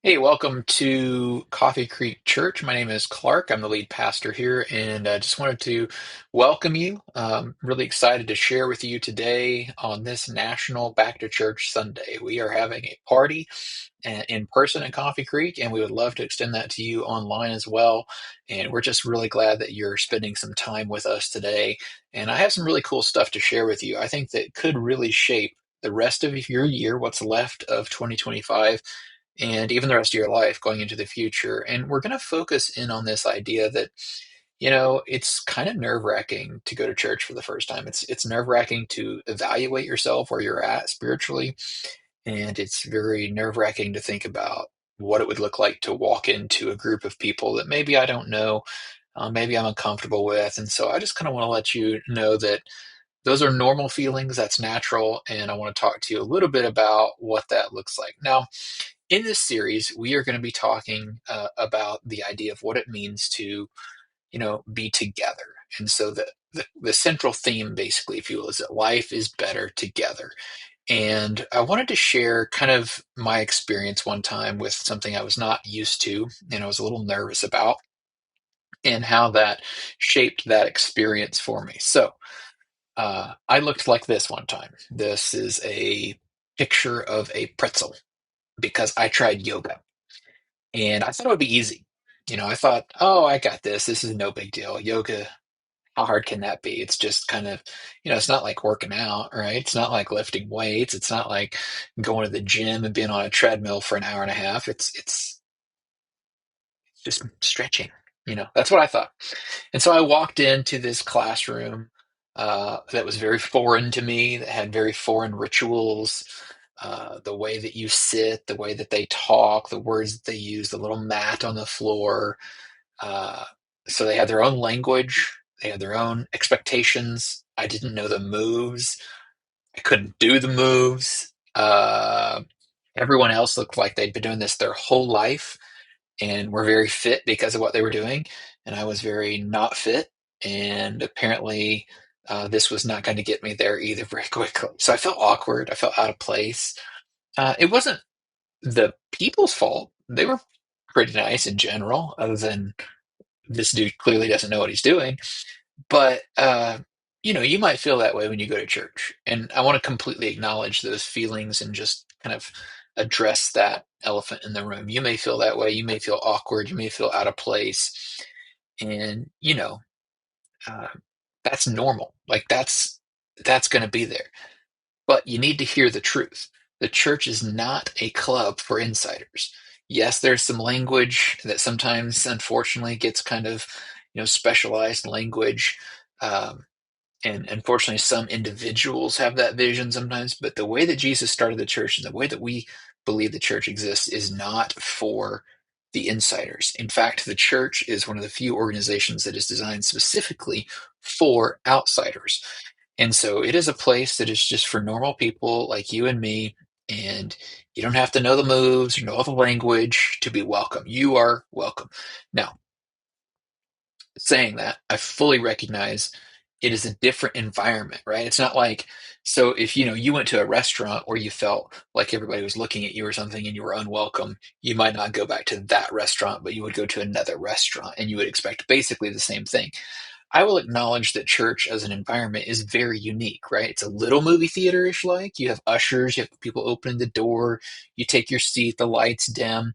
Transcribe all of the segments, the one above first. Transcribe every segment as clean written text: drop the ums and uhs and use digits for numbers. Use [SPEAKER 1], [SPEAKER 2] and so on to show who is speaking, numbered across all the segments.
[SPEAKER 1] Hey, welcome to Coffee Creek Church. My name is Clark. I'm the lead pastor here, and I just wanted to welcome you. Really excited to share with you today on this National Back to Church Sunday. We are having a party in person in Coffee Creek, and we would love to extend that to you online as well. And we're just really glad that you're spending some time with us today. And I have some really cool stuff to share with you. I think that could really shape the rest of your year, what's left of 2025 and even the rest of your life going into the future. And we're going to focus in on this idea that, it's kind of nerve-wracking to go to church for the first time. It's nerve-wracking to evaluate yourself where you're at spiritually, and it's very nerve-wracking to think about what it would look like to walk into a group of people that maybe I don't know, maybe I'm uncomfortable with. And so I just kind of want to let you know that those are normal feelings, that's natural, and I want to talk to you a little bit about what that looks like. Now, in this series, we are going to be talking about the idea of what it means to, be together. And so the central theme, basically, if you will, is that life is better together. And I wanted to share kind of my experience one time with something I was not used to and I was a little nervous about, and how that shaped that experience for me. So I looked like this one time. This is a picture of a pretzel because I tried yoga. And I thought it would be easy. I thought, oh, I got this. This is no big deal. Yoga, how hard can that be? It's just kind of, it's not like working out, right? It's not like lifting weights. It's not like going to the gym and being on a treadmill for an hour and a half. It's just stretching. That's what I thought. And so I walked into this classroom that was very foreign to me, that had very foreign rituals, the way that you sit, the way that they talk, the words that they use, the little mat on the floor. Uh, so they had their own language, they had their own expectations. I didn't know the moves, I couldn't do the moves. Everyone else looked like they'd been doing this their whole life and were very fit because of what they were doing. And I was very not fit. And apparently, this was not going to get me there either very quickly. So I felt awkward. I felt out of place. It wasn't the people's fault. They were pretty nice in general, other than this dude clearly doesn't know what he's doing. But, you might feel that way when you go to church. And I want to completely acknowledge those feelings and just kind of address that elephant in the room. You may feel that way. You may feel awkward. You may feel out of place. And, uh, that's normal. Like that's going to be there. But you need to hear the truth. The church is not a club for insiders. Yes, there's some language that sometimes, unfortunately, gets kind of, specialized language. Um, and unfortunately, some individuals have that vision sometimes. But the way that Jesus started the church and the way that we believe the church exists is not for the insiders. In fact, the church is one of the few organizations that is designed specifically for outsiders. And so it is a place that is just for normal people like you and me. And you don't have to know the moves or know all the language to be welcome. You are welcome. Now, saying that, I fully recognize it is a different environment, right? It's not like, so if you went to a restaurant where you felt like everybody was looking at you or something and you were unwelcome, you might not go back to that restaurant, but you would go to another restaurant and you would expect basically the same thing. I will acknowledge that church as an environment is very unique, right? It's a little movie theater-ish like. You have ushers, you have people opening the door, you take your seat, the lights dim.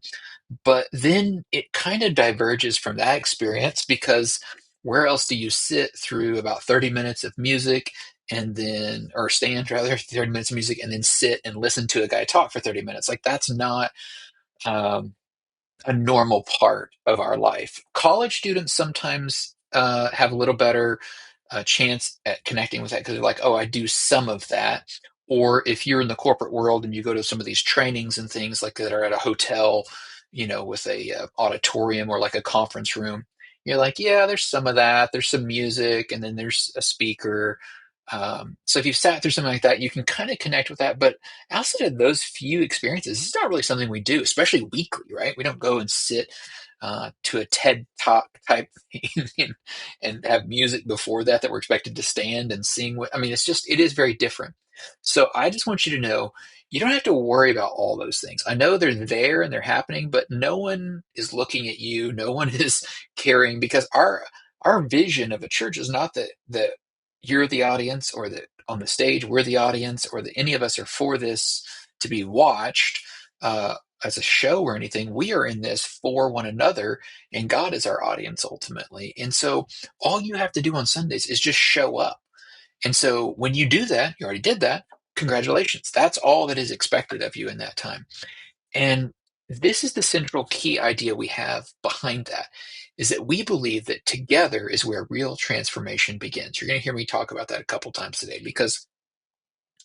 [SPEAKER 1] But then it kind of diverges from that experience because where else do you sit through about 30 minutes of music and then, or stand rather, 30 minutes of music and then sit and listen to a guy talk for 30 minutes? Like that's not um, a normal part of our life. College students sometimes have a little better chance at connecting with that because they're like, oh, I do some of that. Or if you're in the corporate world and you go to some of these trainings and things like that are at a hotel, with a auditorium or like a conference room, you're like, yeah, there's some of that. There's some music, and then there's a speaker. So if you've sat through something like that, you can kind of connect with that. But outside of those few experiences, it's not really something we do, especially weekly, right? We don't go and sit to a TED Talk type thing and have music before that we're expected to stand and sing with. I mean, it is very different. So I just want you to know You don't have to worry about all those things. I know they're there and they're happening, but no one is looking at you. No one is caring, because our vision of a church is not that you're the audience, or that on the stage we're the audience, or that any of us are for this to be watched uh, as a show or anything. We are in this for one another, and God is our audience ultimately. And so all you have to do on Sundays is just show up. And so when you do that, you already did that. Congratulations. That's all that is expected of you in that time. And this is the central key idea we have behind that, is that we believe that together is where real transformation begins. You're going to hear me talk about that a couple times today, because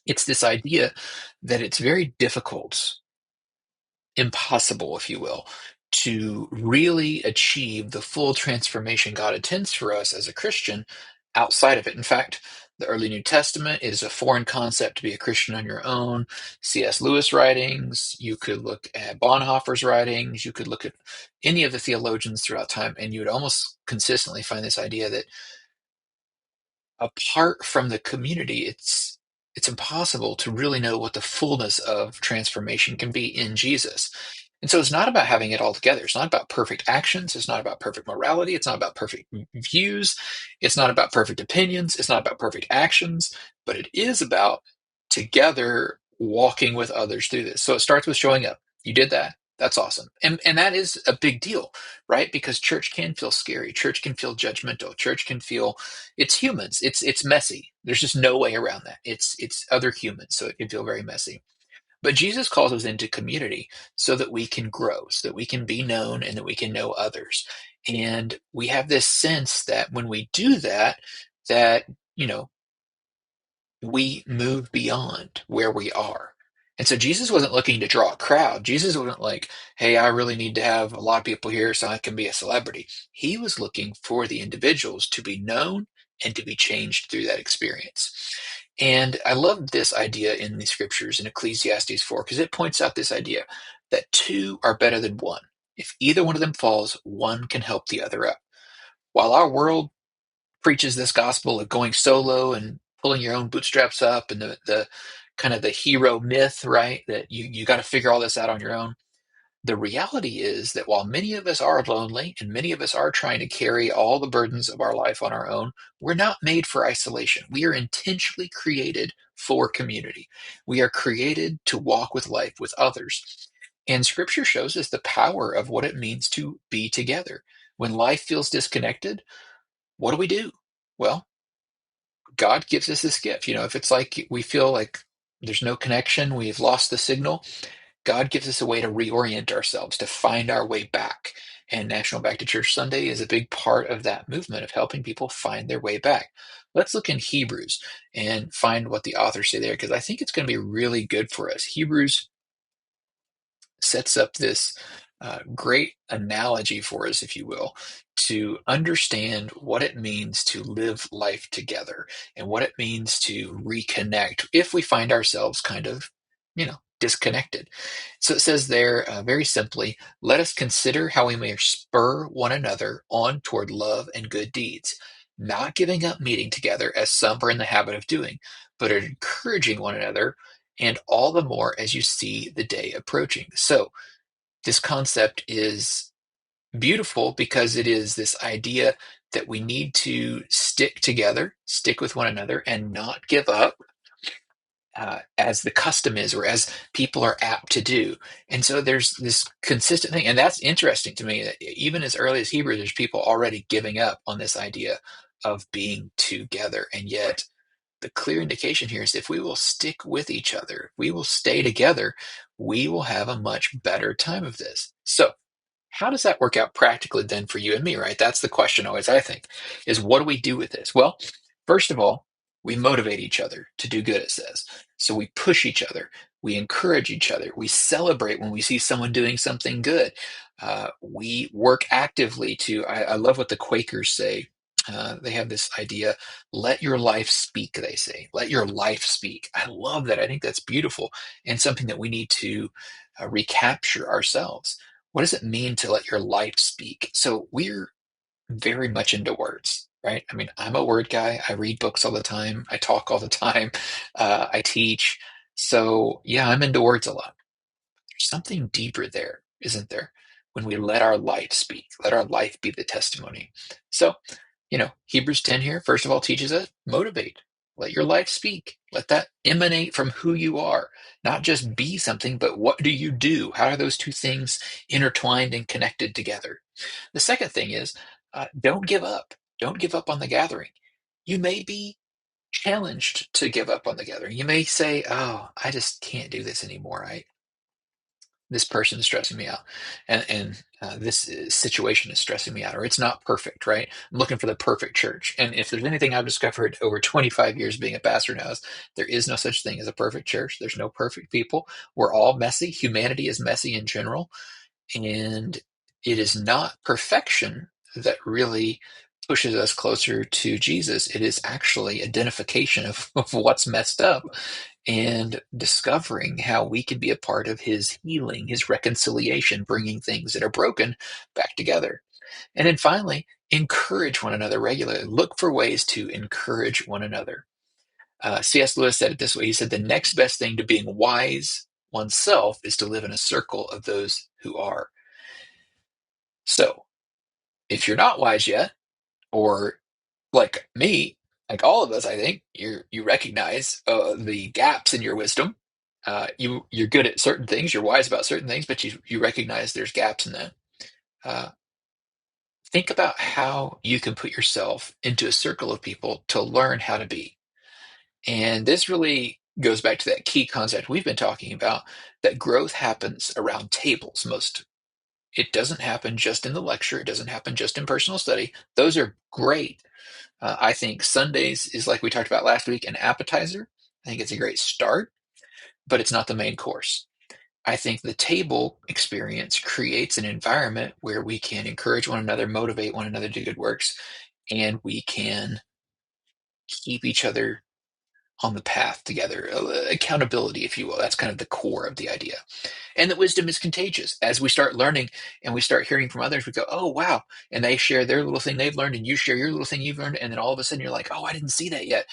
[SPEAKER 1] it's this idea that it's very difficult, impossible, if you will, to really achieve the full transformation God intends for us as a Christian outside of it. In fact, the early New Testament is a foreign concept to be a Christian on your own. C.S. Lewis writings, you could look at Bonhoeffer's writings, you could look at any of the theologians throughout time, and you would almost consistently find this idea that apart from the community, it's impossible to really know what the fullness of transformation can be in Jesus. And so it's not about having it all together. It's not about perfect actions. It's not about perfect morality. It's not about perfect views. It's not about perfect opinions. It's not about perfect actions, but it is about together walking with others through this. So it starts with showing up. You did that. That's awesome. And that is a big deal, right? Because church can feel scary. Church can feel judgmental. Church can feel, it's humans. It's messy. There's just no way around that. It's other humans, so it can feel very messy. But Jesus calls us into community so that we can grow, so that we can be known and that we can know others. And we have this sense that when we do that, that, you know, we move beyond where we are. And so Jesus wasn't looking to draw a crowd. Jesus wasn't like, hey, I really need to have a lot of people here so I can be a celebrity. He was looking for the individuals to be known and to be changed through that experience. And I love this idea in the scriptures in Ecclesiastes 4, because it points out this idea that two are better than one. If either one of them falls, one can help the other up. While our world preaches this gospel of going solo and pulling your own bootstraps up, and the kind of the hero myth, right? That you got to figure all this out on your own. The reality is that while many of us are lonely and many of us are trying to carry all the burdens of our life on our own, we're not made for isolation. We are intentionally created for community. We are created to walk with life with others. And scripture shows us the power of what it means to be together. When life feels disconnected, what do we do? Well, God gives us this gift. If it's like we feel like there's no connection, we've lost the signal, God gives us a way to reorient ourselves, to find our way back. And National Back to Church Sunday is a big part of that movement of helping people find their way back. Let's look in Hebrews and find what the authors say there, because I think it's going to be really good for us. Hebrews sets up this great analogy for us, if you will, to understand what it means to live life together and what it means to reconnect if we find ourselves kind of, disconnected. So it says there very simply, let us consider how we may spur one another on toward love and good deeds, not giving up meeting together as some are in the habit of doing, but encouraging one another, and all the more as you see the day approaching. So this concept is beautiful because it is this idea that we need to stick together, stick with one another, and not give up as the custom is, or as people are apt to do. And so there's this consistent thing. And that's interesting to me that even as early as Hebrew, there's people already giving up on this idea of being together. And yet, the clear indication here is if we will stick with each other, we will stay together, we will have a much better time of this. So, how does that work out practically then for you and me, right? That's the question always, I think, is what do we do with this? Well, first of all, we motivate each other to do good, it says. So we push each other, we encourage each other, we celebrate when we see someone doing something good. We work actively I love what the Quakers say. They have this idea, let your life speak, they say. Let your life speak. I love that. I think that's beautiful and something that we need to recapture ourselves. What does it mean to let your life speak? So we're very much into words, right? I mean, I'm a word guy. I read books all the time. I talk all the time. I teach. So, yeah, I'm into words a lot. There's something deeper there, isn't there? When we let our light speak, let our life be the testimony. So, Hebrews 10 here, first of all, teaches us motivate. Let your life speak. Let that emanate from who you are. Not just be something, but what do you do? How are those two things intertwined and connected together? The second thing is don't give up. Don't give up on the gathering. You may be challenged to give up on the gathering. You may say, "Oh, I just can't do this anymore. This person is stressing me out, and this situation is stressing me out, or it's not perfect, right? I'm looking for the perfect church." And if there's anything I've discovered over 25 years being a pastor now, is there is no such thing as a perfect church. There's no perfect people. We're all messy. Humanity is messy in general. And it is not perfection that really pushes us closer to Jesus. It is actually identification of what's messed up and discovering how we can be a part of his healing, his reconciliation, bringing things that are broken back together. And then finally, encourage one another regularly. Look for ways to encourage one another. C.S. Lewis said it this way. He said, "The next best thing to being wise oneself is to live in a circle of those who are." So if you're not wise yet, or like me, like all of us, I think you recognize the gaps in your wisdom. You're good at certain things, you're wise about certain things, but you recognize there's gaps in that. Uh, think about how you can put yourself into a circle of people to learn how to be. And this really goes back to that key concept we've been talking about, that growth happens around tables most. It doesn't happen just in the lecture. It doesn't happen just in personal study. Those are great. I think Sundays is, like we talked about last week, an appetizer. I think it's a great start, but it's not the main course. I think the table experience creates an environment where we can encourage one another, motivate one another to do good works, and we can keep each other on the path together. Accountability, if you will. That's kind of the core of the idea. And that wisdom is contagious. As we start learning and we start hearing from others, we go, "Oh, wow." And they share their little thing they've learned, and you share your little thing you've learned. And then all of a sudden you're like, "Oh, I didn't see that yet."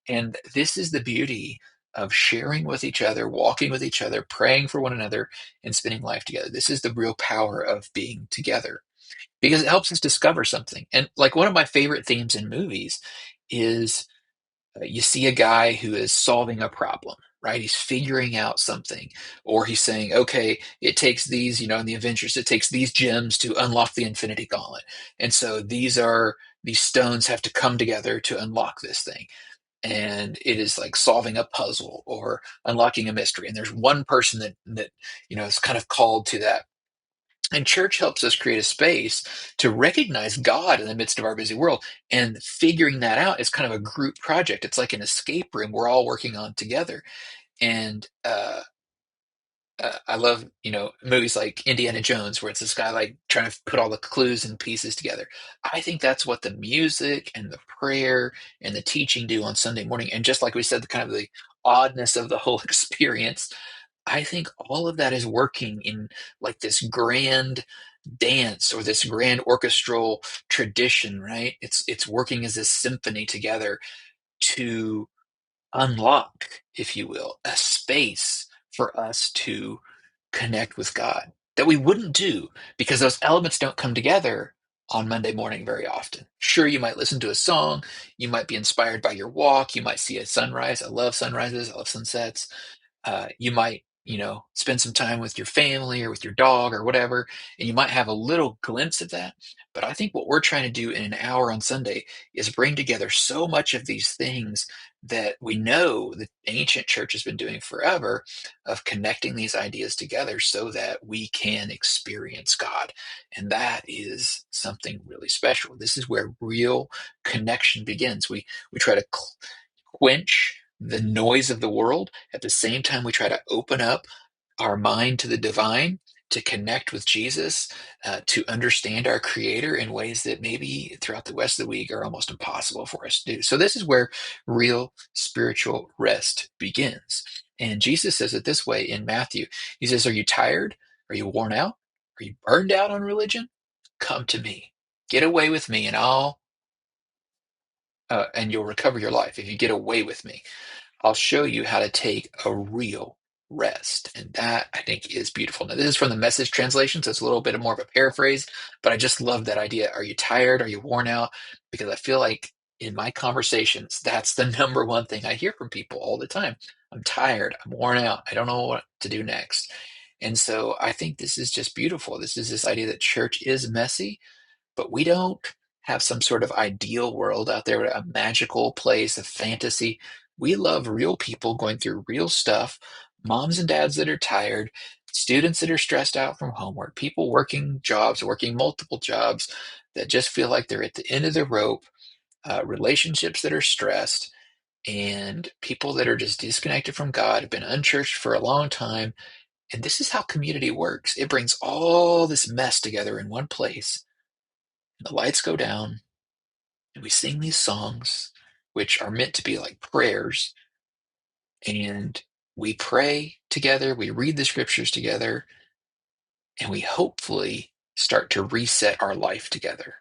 [SPEAKER 1] And this is the beauty of sharing with each other, walking with each other, praying for one another, and spending life together. This is the real power of being together, because it helps us discover something. And like, one of my favorite themes in movies is you see a guy who is solving a problem, right? He's figuring out something, or he's saying, "Okay, it takes these, in the Avengers, it takes these gems to unlock the Infinity Gauntlet. And so these stones have to come together to unlock this thing." And it is like solving a puzzle or unlocking a mystery. And there's one person that is kind of called to that. And church helps us create a space to recognize God in the midst of our busy world. And figuring that out is kind of a group project. It's like an escape room we're all working on together. And I love, movies like Indiana Jones, where it's this guy like trying to put all the clues and pieces together. I think that's what the music and the prayer and the teaching do on Sunday morning. And just like we said, the kind of the oddness of the whole experience, I think all of that is working in like this grand dance or this grand orchestral tradition, right? It's working as this symphony together to unlock, if you will, a space for us to connect with God that we wouldn't do, because those elements don't come together on Monday morning very often. Sure, you might listen to a song, you might be inspired by your walk, you might see a sunrise. I love sunrises, I love sunsets. You might, spend some time with your family or with your dog or whatever, and you might have a little glimpse of that. But I think what we're trying to do in an hour on Sunday is bring together so much of these things that we know the ancient church has been doing forever, of connecting these ideas together so that we can experience God. And that is something really special. This is where real connection begins. We try to quench the noise of the world. At the same time, we try to open up our mind to the divine, to connect with Jesus, to understand our Creator in ways that maybe throughout the rest of the week are almost impossible for us to do. So, this is where real spiritual rest begins. And Jesus says it this way in Matthew. He says, "Are you tired? Are you worn out? Are you burned out on religion? Come to me. Get away with me, and you'll recover your life if you get away with me. I'll show you how to take a real rest. And that I think is beautiful. Now, this is from the Message translation, so it's a little bit more of a paraphrase, but I just love that idea. Are you tired? Are you worn out? Because I feel like in my conversations, that's the number one thing I hear from people all the time. I'm tired. I'm worn out. I don't know what to do next. And so I think this is just beautiful. This is this idea that church is messy, but we don't have some sort of ideal world out there, a magical place, a fantasy. We love real people going through real stuff, moms and dads that are tired, students that are stressed out from homework, people working jobs, working multiple jobs that just feel like they're at the end of the rope, relationships that are stressed, and people that are just disconnected from God, have been unchurched for a long time. And this is how community works. It brings all this mess together in one place. The lights go down, and we sing these songs, which are meant to be like prayers, and we pray together, we read the scriptures together, and we hopefully start to reset our life together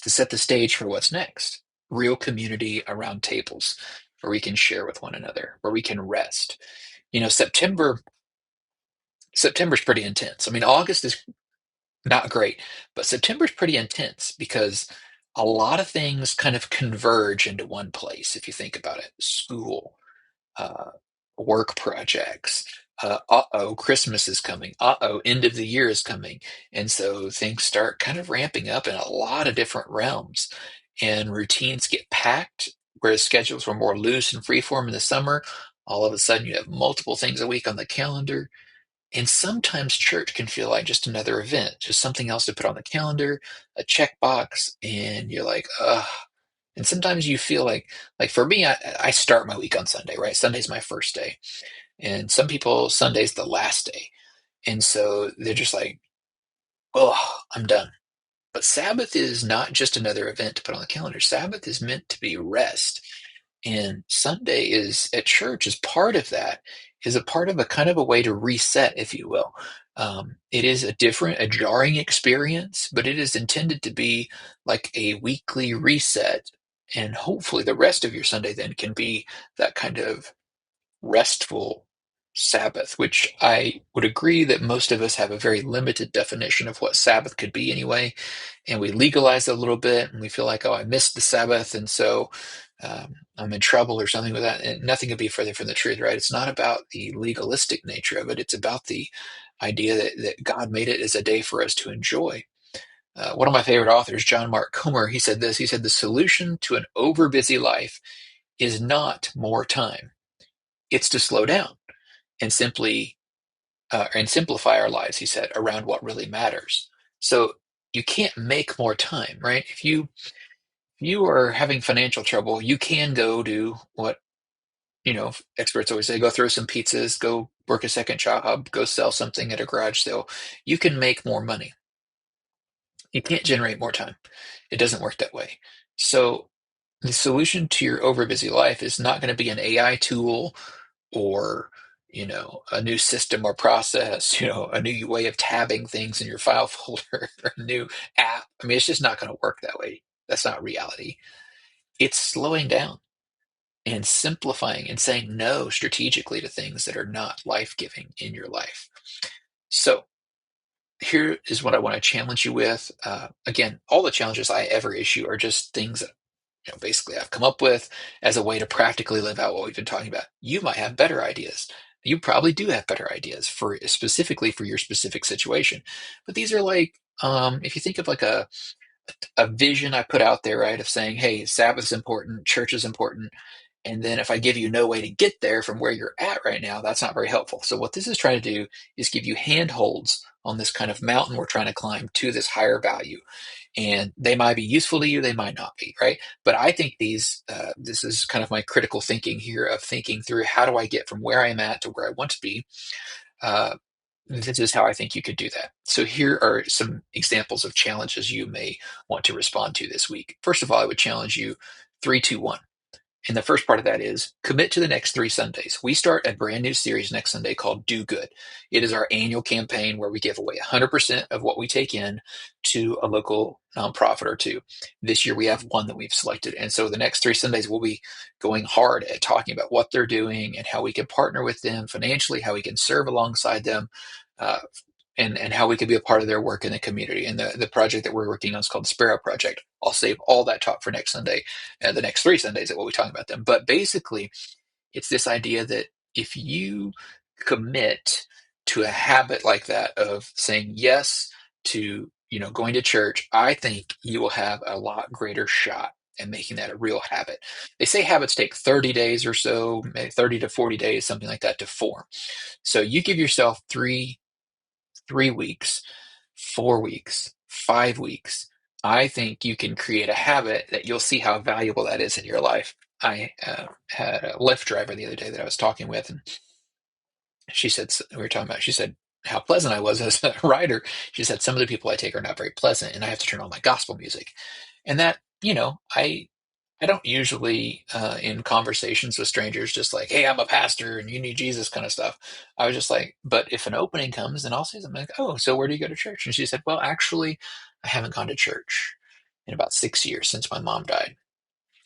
[SPEAKER 1] to set the stage for what's next. Real community around tables where we can share with one another, where we can rest. You know, September's pretty intense. I mean, August is not great, but September's pretty intense because a lot of things kind of converge into one place if you think about it. School, uh, work projects. Uh-oh, Christmas is coming. Uh-oh, end of the year is coming. And so things start kind of ramping up in a lot of different realms. And routines get packed, whereas schedules were more loose and freeform in the summer. All of a sudden, you have multiple things a week on the calendar. And sometimes church can feel like just another event, just something else to put on the calendar, a checkbox, and you're like, ugh. And sometimes you feel like for me, I start my week on Sunday, right? Sunday's my first day. And some people, Sunday's the last day. And so they're just like, oh, I'm done. But Sabbath is not just another event to put on the calendar. Sabbath is meant to be rest. And Sunday is at church is part of that, is a part of a kind of a way to reset, if you will. It is a jarring experience, but it is intended to be like a weekly reset. And hopefully the rest of your Sunday then can be that kind of restful Sabbath, which I would agree that most of us have a very limited definition of what Sabbath could be anyway. And we legalize it a little bit and we feel like, oh, I missed the Sabbath. And so I'm in trouble or something with that. And nothing could be further from the truth, right? It's not about the legalistic nature of it. It's about the idea that God made it as a day for us to enjoy. One of my favorite authors, John Mark Comer, he said this. He said, the solution to an overbusy life is not more time. It's to slow down and simply and simplify our lives, he said, around what really matters. So you can't make more time, right? If you are having financial trouble, you can go do what, experts always say, go throw some pizzas, go work a second job, go sell something at a garage sale. You can make more money. You can't generate more time. It doesn't work that way. So the solution to your overbusy life is not going to be an AI tool or a new system or process, a new way of tabbing things in your file folder or a new app. I mean, it's just not going to work that way. That's not reality. It's slowing down and simplifying and saying no strategically to things that are not life-giving in your life. So here is what I want to challenge you with. Again, all the challenges I ever issue are just things that basically I've come up with as a way to practically live out what we've been talking about. You might have better ideas. You probably do have better ideas for specifically for your specific situation. But these are like, if you think of like a vision I put out there, right, of saying, hey, Sabbath's important, church is important. And then if I give you no way to get there from where you're at right now, that's not very helpful. So what this is trying to do is give you handholds on this kind of mountain we're trying to climb to this higher value. And they might be useful to you, they might not be, right? But I think this is kind of my critical thinking here of thinking through how do I get from where I'm at to where I want to be. Uh, this is how I think you could do that. So here are some examples of challenges you may want to respond to this week. First of all, I would challenge you 3, 2, 1. And the first part of that is commit to the next 3 Sundays. We start a brand new series next Sunday called Do Good. It is our annual campaign where we give away 100% of what we take in to a local nonprofit or two. This year we have one that we've selected. And so the next 3 Sundays we'll be going hard at talking about what they're doing and how we can partner with them financially, how we can serve alongside them. Uh, and how we could be a part of their work in the community. And the project that we're working on is called the Sparrow Project. I'll save all that talk for next Sunday, the next 3 Sundays that we'll be talking about them. But basically, it's this idea that if you commit to a habit like that of saying yes to, going to church, I think you will have a lot greater shot at making that a real habit. They say habits take 30 days or so, maybe 30 to 40 days, something like that, to form. So you give yourself 3 weeks, 4 weeks, 5 weeks. I think you can create a habit that you'll see how valuable that is in your life. I had a Lyft driver the other day that I was talking with, and she said, we were talking about, she said how pleasant I was as a rider. She said, some of the people I take are not very pleasant, and I have to turn on my gospel music. And that, I don't usually in conversations with strangers just like, hey, I'm a pastor and you need Jesus kind of stuff. I was just like, but if an opening comes, then I'll say something like, oh, so where do you go to church? And she said, well, actually, I haven't gone to church in about 6 years since my mom died.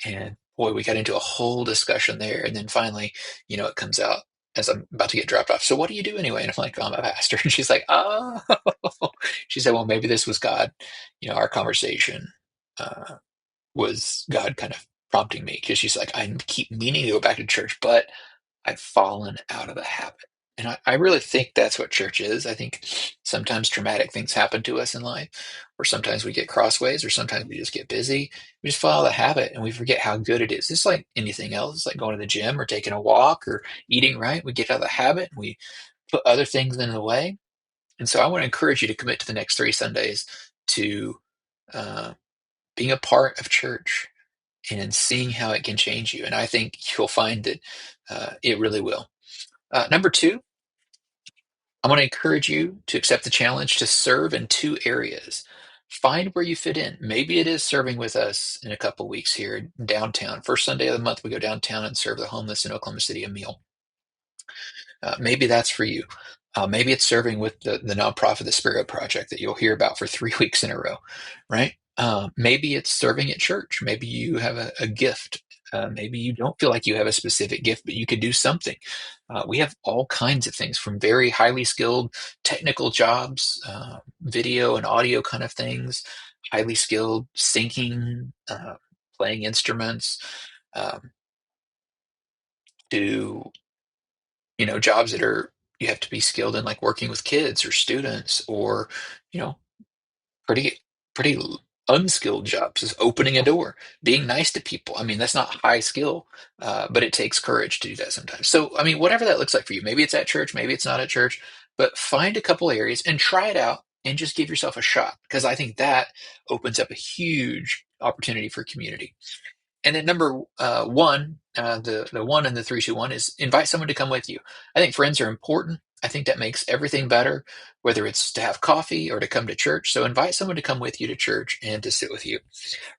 [SPEAKER 1] And boy, we got into a whole discussion there. And then finally, it comes out as I'm about to get dropped off. So what do you do anyway? And I'm like, oh, I'm a pastor. And she's like, oh, she said, well, maybe this was God. Our conversation was God kind of prompting me because she's like, I keep meaning to go back to church, but I've fallen out of the habit. And I really think that's what church is. I think sometimes traumatic things happen to us in life, or sometimes we get crossways, or sometimes we just get busy. We just follow the habit and we forget how good it is. It's like anything else. It's like going to the gym or taking a walk or eating right. We get out of the habit and we put other things in the way. And so I want to encourage you to commit to the next 3 Sundays to uh, being a part of church and seeing how it can change you. And I think you'll find that it really will. Number two, I want to encourage you to accept the challenge to serve in 2 areas. Find where you fit in. Maybe it is serving with us in a couple weeks here downtown. First Sunday of the month, we go downtown and serve the homeless in Oklahoma City a meal. Maybe that's for you. Maybe it's serving with the nonprofit, the Spirit Project, that you'll hear about for 3 weeks in a row, right? Maybe it's serving at church. Maybe you have a gift. Maybe you don't feel like you have a specific gift, but you could do something. We have all kinds of things from very highly skilled technical jobs, video and audio kind of things, highly skilled singing, playing instruments, um, to jobs that are you have to be skilled in, like working with kids or students, or you know pretty pretty unskilled jobs is opening a door, being nice to people. I mean, that's not high skill, but it takes courage to do that sometimes. So I mean, whatever that looks like for you, maybe it's at church, maybe it's not at church, but find a couple areas and try it out and just give yourself a shot, because I think that opens up a huge opportunity for community. And then number one, the one in the 3-2-1 is invite someone to come with you. I think friends are important. I think that makes everything better, whether it's to have coffee or to come to church. So invite someone to come with you to church and to sit with you.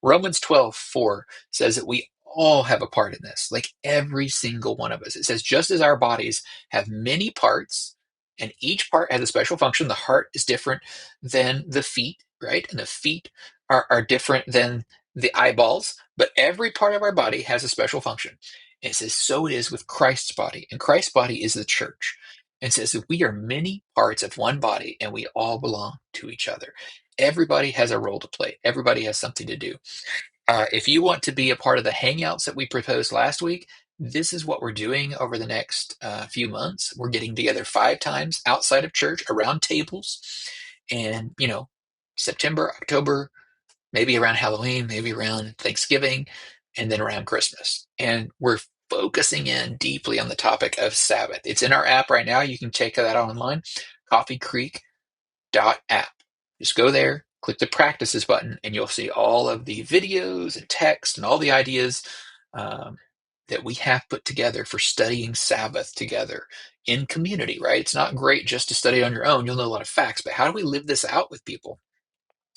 [SPEAKER 1] Romans 12:4 says that we all have a part in this, like every single one of us. It says, just as our bodies have many parts and each part has a special function, the heart is different than the feet, right? And the feet are different than the eyeballs, but every part of our body has a special function. And it says, so it is with Christ's body, and Christ's body is the church. And it says that we are many parts of one body and we all belong to each other. Everybody has a role to play. Everybody has something to do. If you want to be a part of the hangouts that we proposed last week, this is what we're doing over the next few months. We're getting together 5 times outside of church around tables. And, September, October, maybe around Halloween, maybe around Thanksgiving, and then around Christmas. And we're focusing in deeply on the topic of Sabbath. It's in our app right now. You can check that out online, coffeecreek.app. Just go there, click the practices button, and you'll see all of the videos and text and all the ideas um, that we have put together for studying Sabbath together in community, right? It's not great just to study on your own. You'll know a lot of facts, but how do we live this out with people?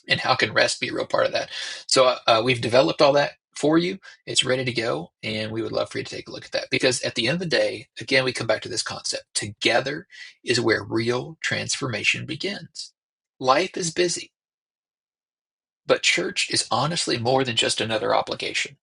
[SPEAKER 1] And how can rest be a real part of that? So we've developed all that for you. It's ready to go, and we would love for you to take a look at that. Because at the end of the day, again, we come back to this concept. Together is where real transformation begins. Life is busy, but church is honestly more than just another obligation.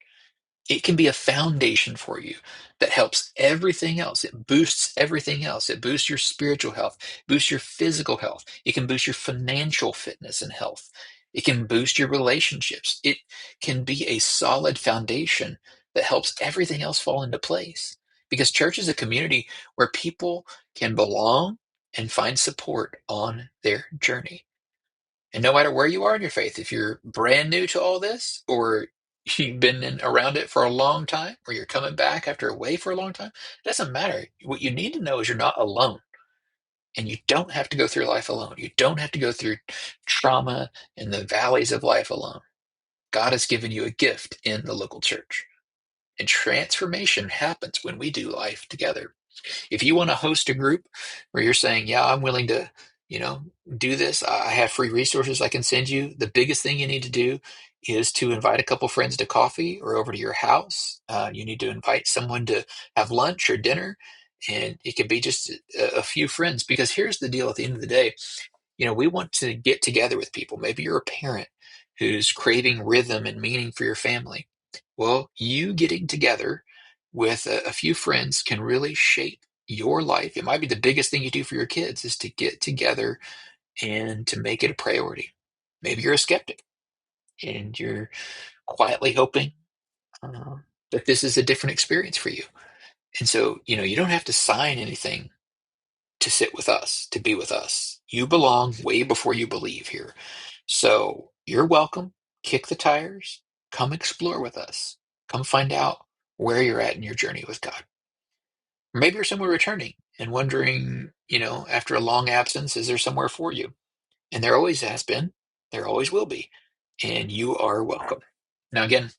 [SPEAKER 1] It can be a foundation for you that helps everything else. It boosts everything else. It boosts your spiritual health, boosts your physical health. It can boost your financial fitness and health. It can boost your relationships. It can be a solid foundation that helps everything else fall into place. Because church is a community where people can belong and find support on their journey. And no matter where you are in your faith, if you're brand new to all this, or you've been around it for a long time, or you're coming back after away for a long time, it doesn't matter. What you need to know is you're not alone. And you don't have to go through life alone. You don't have to go through trauma and the valleys of life alone. God has given you a gift in the local church. And transformation happens when we do life together. If you want to host a group where you're saying, yeah, I'm willing to, you know, do this, I have free resources I can send you. The biggest thing you need to do is to invite a couple friends to coffee or over to your house. You need to invite someone to have lunch or dinner, and it could be just a few friends. Because here's the deal: at the end of the day, we want to get together with people. Maybe you're a parent who's craving rhythm and meaning for your family. Well, you getting together with a few friends can really shape your life. It might be the biggest thing you do for your kids is to get together and to make it a priority. Maybe you're a skeptic and you're quietly hoping uh, that this is a different experience for you. And so, you don't have to sign anything to sit with us, to be with us. You belong way before you believe here. So you're welcome. Kick the tires. Come explore with us. Come find out where you're at in your journey with God. Or maybe you're somewhere returning and wondering, after a long absence, is there somewhere for you? And there always has been. There always will be. And you are welcome. Now, again,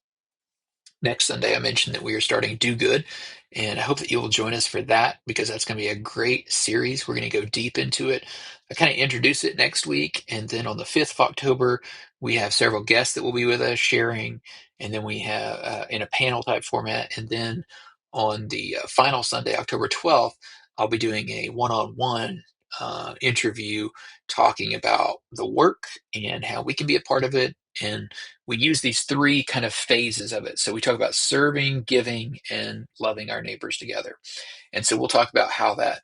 [SPEAKER 1] next Sunday, I mentioned that we are starting Do Good, and I hope that you will join us for that because that's going to be a great series. We're going to go deep into it. I kind of introduce it next week, and then on the 5th of October, we have several guests that will be with us sharing, and then we have in a panel type format, and then on the final Sunday, October 12th, I'll be doing a one-on-one interview talking about the work and how we can be a part of it. And we use these three kind of phases of it. So we talk about serving, giving, and loving our neighbors together. And so we'll talk about how that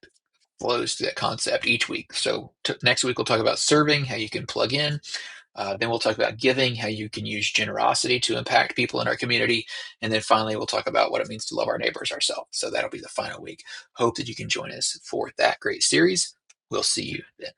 [SPEAKER 1] flows to that concept each week. So next week, we'll talk about serving, how you can plug in. Then we'll talk about giving, how you can use generosity to impact people in our community. And then finally, we'll talk about what it means to love our neighbors ourselves. So that'll be the final week. Hope that you can join us for that great series. We'll see you then.